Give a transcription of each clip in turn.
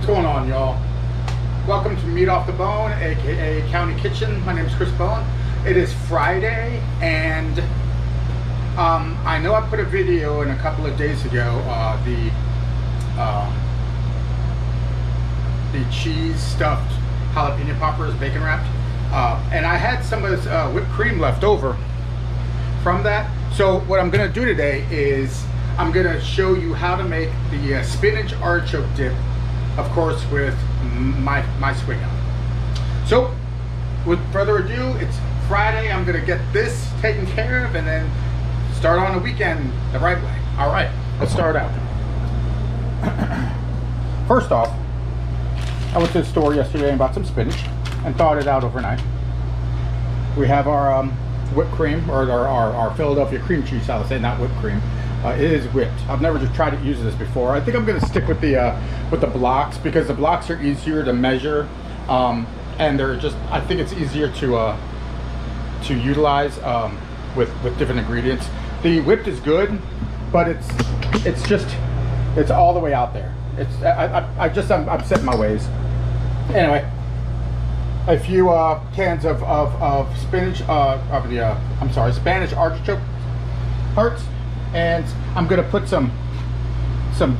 going on, y'all? Welcome to Meat Off the Bone, aka County Kitchen. My name is Chris Bone. It is Friday, and I know I put a video in a couple of days ago, the cheese stuffed jalapeno poppers, bacon wrapped, and I had some of this whipped cream left over from that. So what I'm gonna do today is I'm gonna show you how to make the spinach artichoke dip, of course, with my swing out. So with further ado, it's Friday. I'm gonna get this taken care of and then start on the weekend the right way. All right, let's start out. First off, I went to the store yesterday and bought some spinach and thawed it out overnight. We have our whipped cream, or our Philadelphia cream cheese, I'll say, not whipped cream. It is whipped. I've never just tried to use this before. I think I'm going to stick with the blocks, because the blocks are easier to measure, and they're just, I think it's easier to utilize with different ingredients. The whipped is good, but it's all the way out there. I'm set in my ways. Anyway, a few cans of spinach, Spanish artichoke hearts, and I'm gonna put some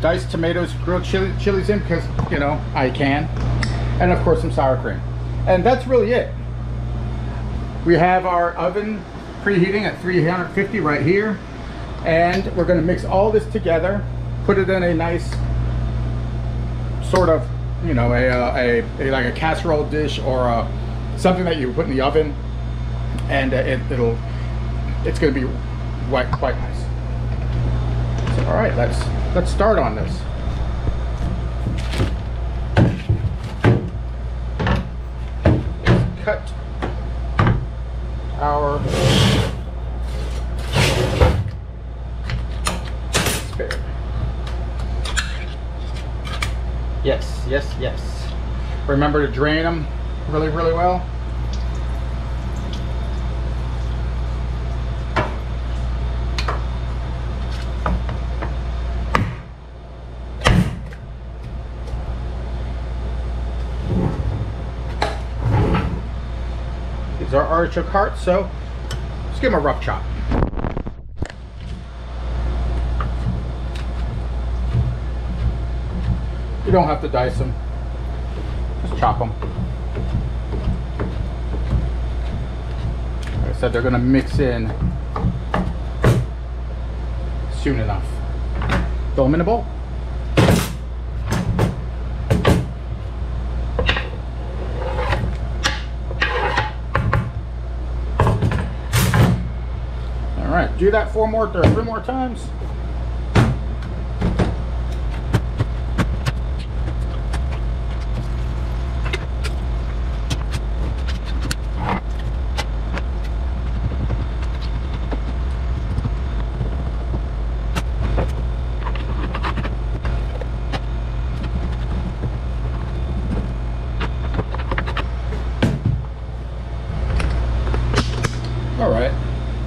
diced tomatoes, grilled chilies in, because you know I can, and of course some sour cream, and that's really it. We have our oven preheating at 350 right here, and we're gonna mix all this together, put it in a nice sort of, you know, like a casserole dish, or something that you put in the oven, and it's going to be quite nice. So, all right, let's start on this. Let's cut our spare. Yes. Remember to drain them really well. These are artichoke hearts, so let's give them a rough chop. You don't have to dice them, just chop them. Like I said, they're gonna mix in soon enough. Throw them in a bowl. All right, do that 3 more times. All right,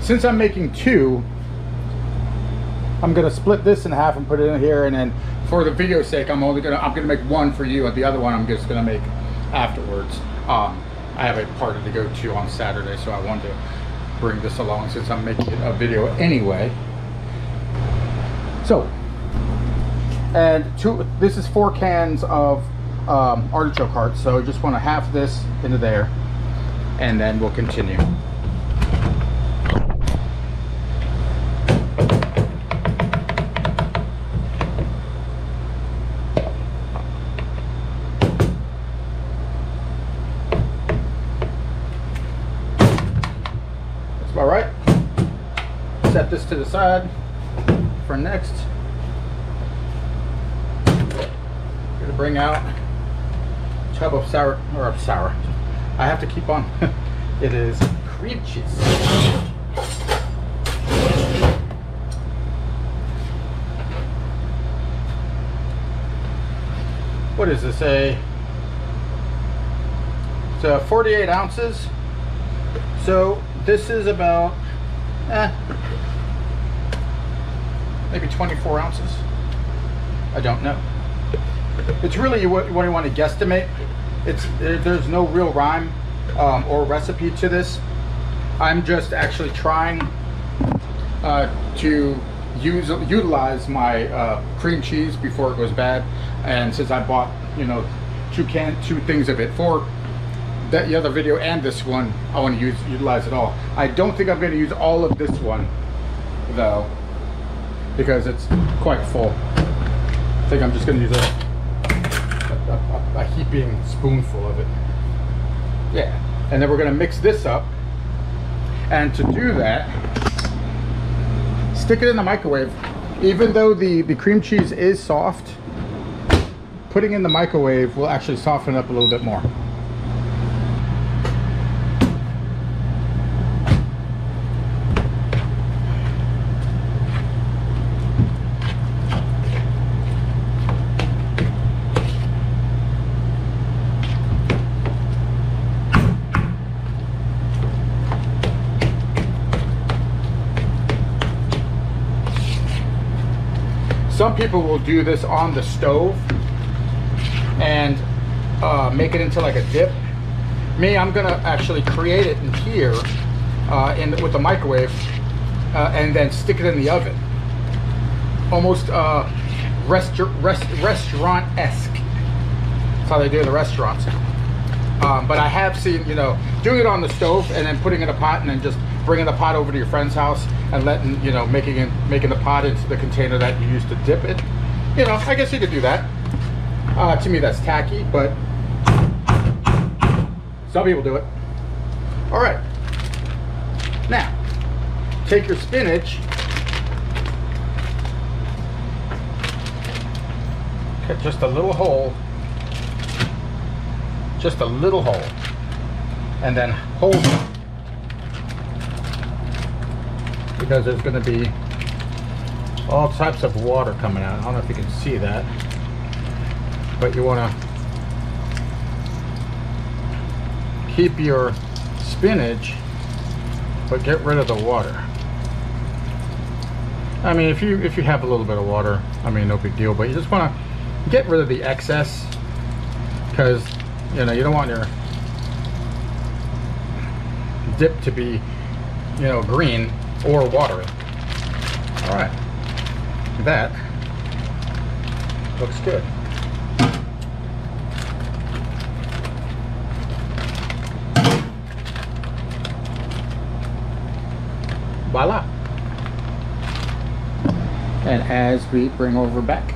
since I'm making 2, I'm gonna split this in half and put it in here, and then for the video's sake, I'm gonna make 1 for you, and the other one I'm just gonna make afterwards. I have a party to go to on Saturday, so I wanted to bring this along since I'm making a video anyway. So, and this is 4 cans of artichoke hearts, so just want to half this into there, and then we'll continue. All right, set this to the side for next. Gonna bring out a tub of sour. I have to keep on. It is cream cheese. What is this? It's 48 ounces. So this is about maybe 24 ounces. I don't know. It's really what you want to guesstimate. There's no real rhyme or recipe to this. I'm just actually trying to utilize my cream cheese before it goes bad. And since I bought, you know, two things of it for the other video and this one, I want to utilize it all. I don't think I'm going to use all of this one though, because it's quite full. I think I'm just going to use a heaping spoonful of it. Yeah, and then we're going to mix this up. And to do that, stick it in the microwave. Even though the cream cheese is soft, putting in the microwave will actually soften it up a little bit more. Some people will do this on the stove and make it into like a dip. Me, I'm gonna actually create it in here with the microwave and then stick it in the oven. Almost restaurant-esque. That's how they do it in the restaurants. But I have seen, you know, doing it on the stove and then putting in a pot and then just bringing the pot over to your friend's house and letting, you know, making the pot into the container that you use to dip it. You know, I guess you could do that. To me, that's tacky, but some people do it. All right. Now, take your spinach, cut just a little hole, and then hold it, because there's going to be all types of water coming out. I don't know if you can see that, but you want to keep your spinach but get rid of the water. I mean, if you have a little bit of water, I mean, no big deal, but you just want to get rid of the excess, because, you know, you don't want your dip to be, you know, green or watery. All right, that looks good. Voila. And as we bring over back,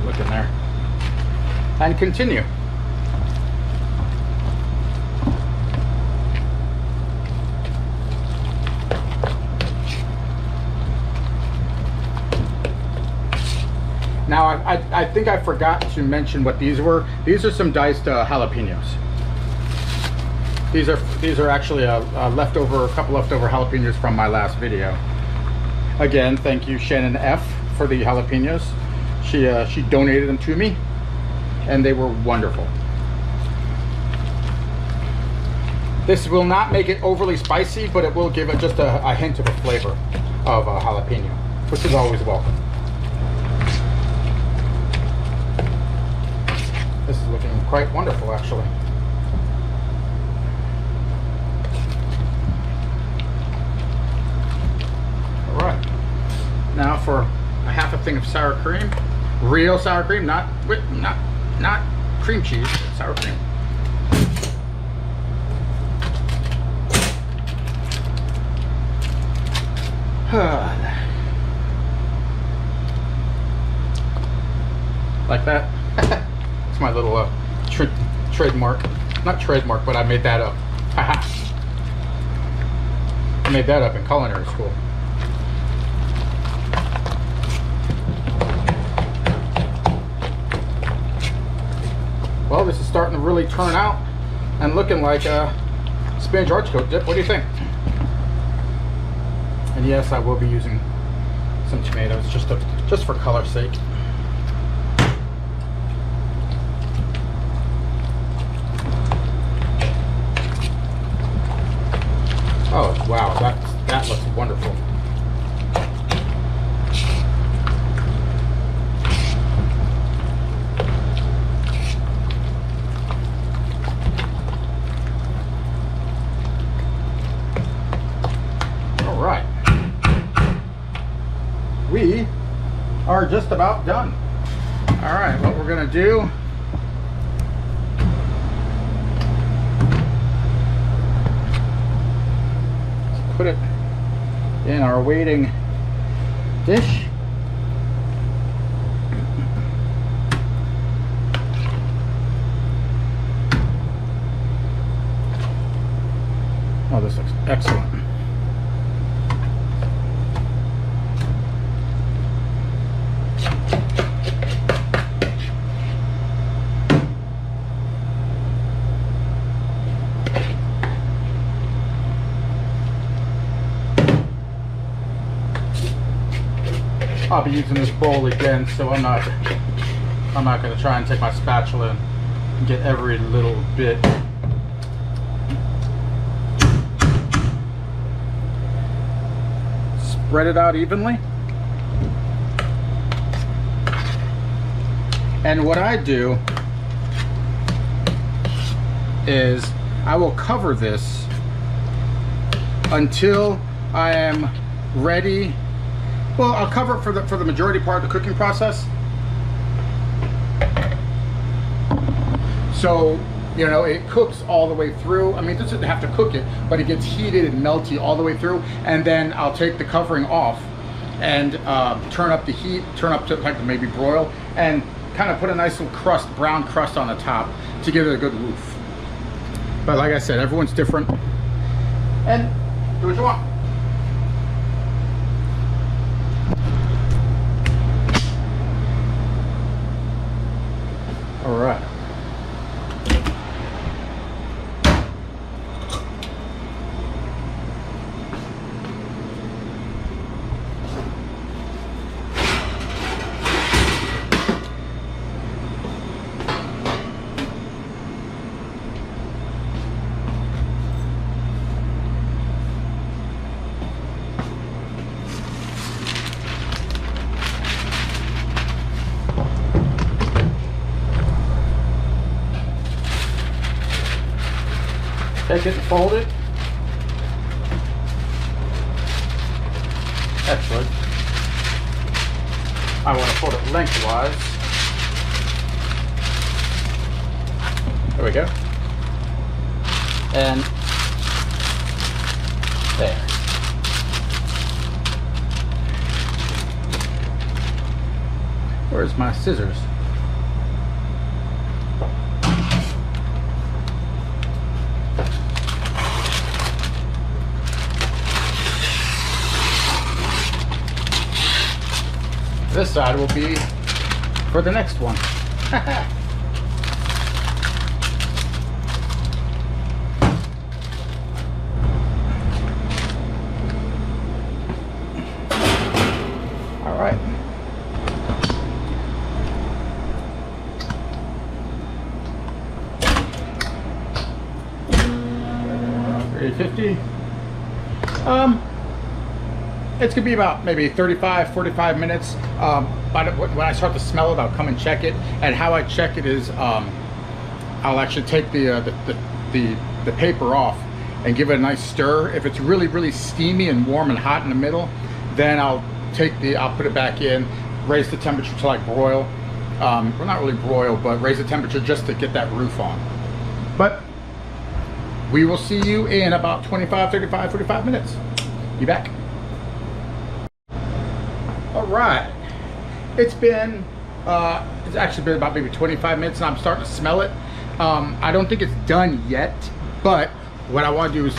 look in there, and continue. Now, I think I forgot to mention what these were. These are some diced jalapenos. These are actually a couple leftover jalapenos from my last video. Again, thank you Shannon F for the jalapenos. She donated them to me, and they were wonderful. This will not make it overly spicy, but it will give it just a hint of a flavor of jalapeno, which is always welcome. This is looking quite wonderful, actually. All right. Now for a half a thing of sour cream, real sour cream, not cream cheese, but sour cream. Like that. My little trademark, not trademark, but I made that up. Haha. I made that up in culinary school. Well, this is starting to really turn out and looking like a spinach artichoke dip. What do you think? And yes, I will be using some tomatoes just for color's sake. are just about done. All right, what we're gonna do, is put it in our waiting dish. Oh, this looks excellent. I'll be using this bowl again, so I'm not going to try and take my spatula and get every little bit. Spread it out evenly. And what I do is I will cover this until I am ready. Well, I'll cover it for the majority part of the cooking process. So, you know, it cooks all the way through. I mean, it doesn't have to cook it, but it gets heated and melty all the way through. And then I'll take the covering off and turn up the heat, turn up to like maybe broil, and kind of put a nice little crust, brown crust on the top to give it a good roof. But like I said, everyone's different. And do what you want. All right. Take it and fold it. Excellent. I want to fold it lengthwise. There we go. And there. Where's my scissors? This side will be for the next one. All right. $3.50. It's gonna be about maybe 35-45 minutes. But when I start to smell it, I'll come and check it. And how I check it is, I'll actually take the paper off and give it a nice stir. If it's really steamy and warm and hot in the middle, then I'll put it back in, raise the temperature to like broil. Well, not really broil, but raise the temperature just to get that roof on. But we will see you in about 45 minutes. Be back. All right, it's actually been about maybe 25 minutes and I'm starting to smell it. I don't think it's done yet, but what I want to do is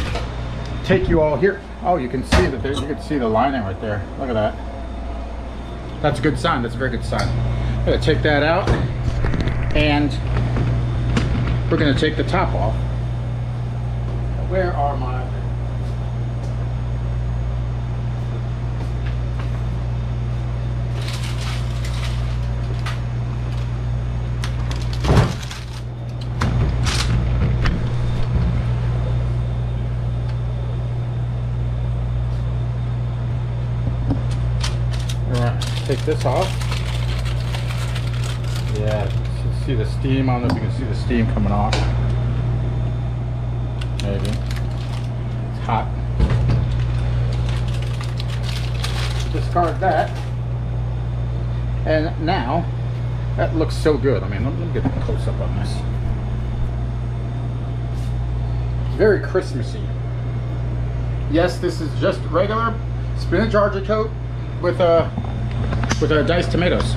take you all here. Oh, you can see that you can see the lining right there. Look at that. That's a good sign. That's a very good sign. I'm gonna take that out and we're gonna take the top off. Where are my... Take this off. Yeah, you can see the steam. I don't know if you can see the steam coming off. Maybe. It's hot. Discard that. And now, that looks so good. I mean, let me get a close up on this. Very Christmassy. Yes, this is just regular spinach artichoke with diced tomatoes.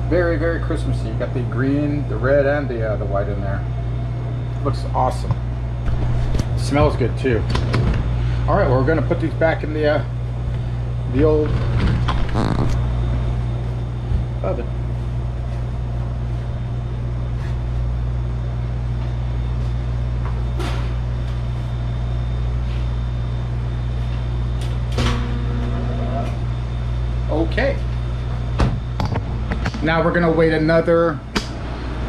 Very, very Christmassy. You got the green, the red, and the white in there. Looks awesome. Smells good too. All right, well, we're gonna put these back in the old oven. Okay. Now we're gonna wait another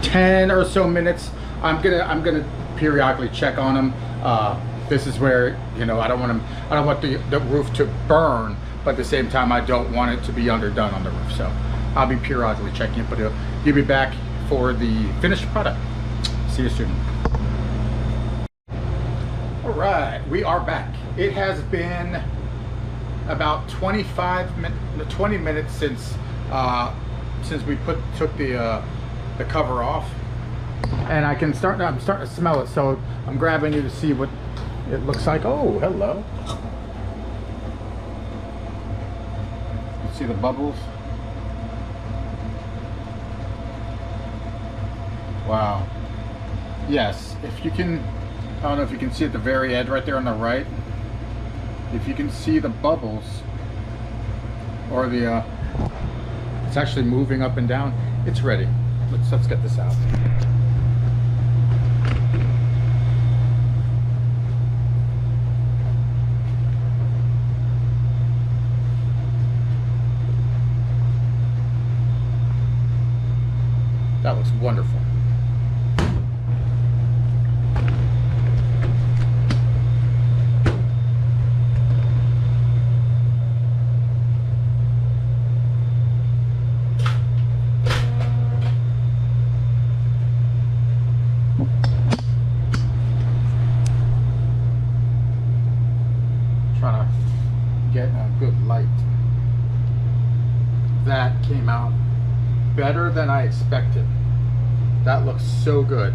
10 or so minutes. I'm gonna periodically check on them. This is where, you know, I don't want the roof to burn, but at the same time I don't want it to be underdone on the roof. So I'll be periodically checking it, but you'll be back for the finished product. See you soon. All right, we are back. It has been about 20 minutes since we took the cover off, and I'm starting to smell it. So I'm grabbing you to see what it looks like. Oh, hello. You see the bubbles? Wow. Yes, if you can, I don't know if you can see at the very end right there on the right, if you can see the bubbles, or it's actually moving up and down. It's ready. Let's get this out. That looks wonderful. Trying to get a good light. That came out better than I expected. That looks so good.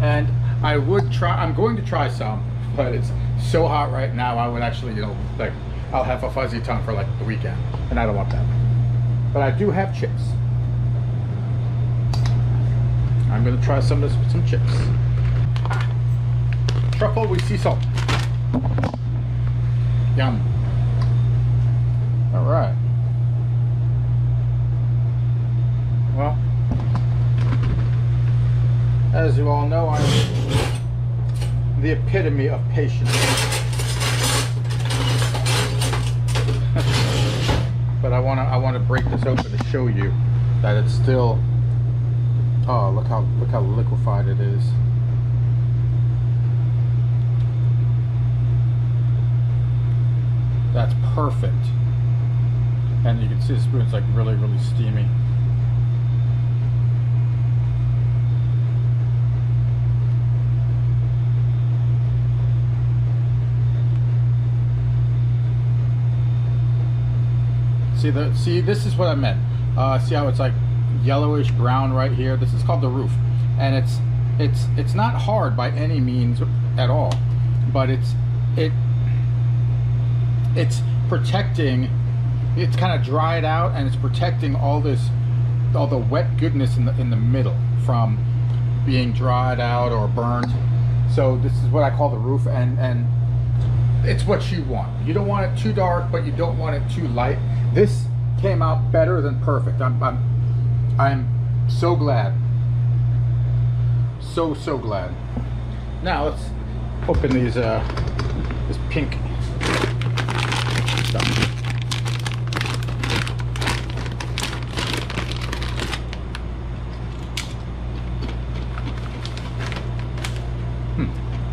And I'm going to try some, but it's so hot right now, I would actually, you know, like, I'll have a fuzzy tongue for like the weekend, and I don't want that. But I do have chips. I'm gonna try some of this with some chips. Truffle with sea salt. Yum. All right. Well, as you all know, I'm the epitome of patience. But I want to break this open to show you that it's still. Oh, look how liquefied it is. That's perfect. And you can see the spoon's like really, really steamy. See, this is what I meant. See how it's like yellowish brown right here? This is called the roof, and it's not hard by any means at all, but it's protecting. It's kind of dried out, and it's protecting all the wet goodness in the middle from being dried out or burned. So this is what I call the roof, and it's what you want. You don't want it too dark, but you don't want it too light. This came out better than perfect. I'm so glad. So glad. Now let's open these this pink stuff.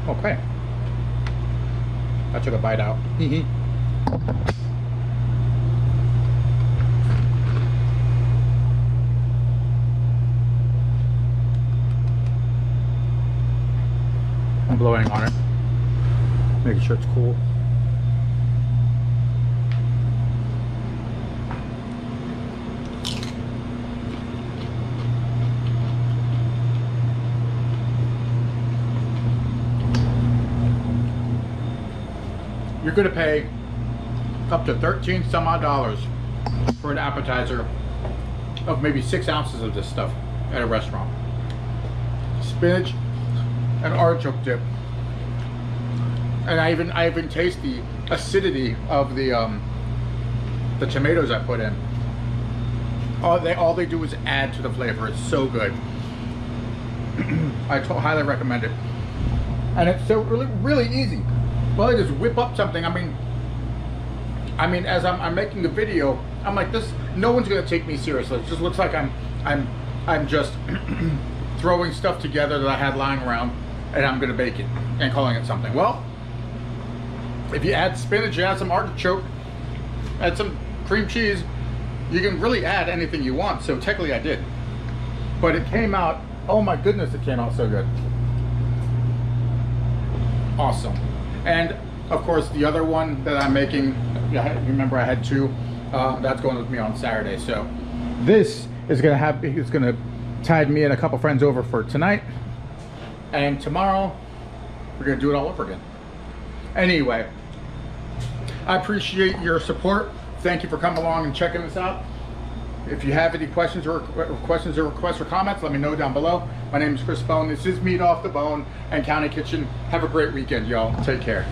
Okay. I took a bite out. I'm blowing on it, making sure it's cool. you're gonna pay up to 13 some odd dollars for an appetizer of maybe 6 ounces of this stuff at a restaurant. Spinach and artichoke dip. And I even taste the acidity of the tomatoes I put in. All they do is add to the flavor. It's so good. I highly recommend it. And it's so really easy. Well, I just whip up something. I mean, as I'm making the video, I'm like, this. No one's gonna take me seriously. It just looks like I'm just throwing stuff together that I had lying around, and I'm gonna bake it and calling it something. Well, if you add spinach, you add some artichoke, add some cream cheese, you can really add anything you want. So technically, I did, but it came out. Oh my goodness, it came out so good. Awesome. And of course, the other one that I'm making, remember I had 2. That's going with me on Saturday. So this is gonna tide me and a couple friends over for tonight, and tomorrow we're gonna do it all over again. Anyway, I appreciate your support. Thank you for coming along and checking this out. If you have any questions or requests or comments, let me know down below. My name is Chris Bone. This is Meat Off the Bone and County Kitchen. Have a great weekend, y'all. Take care.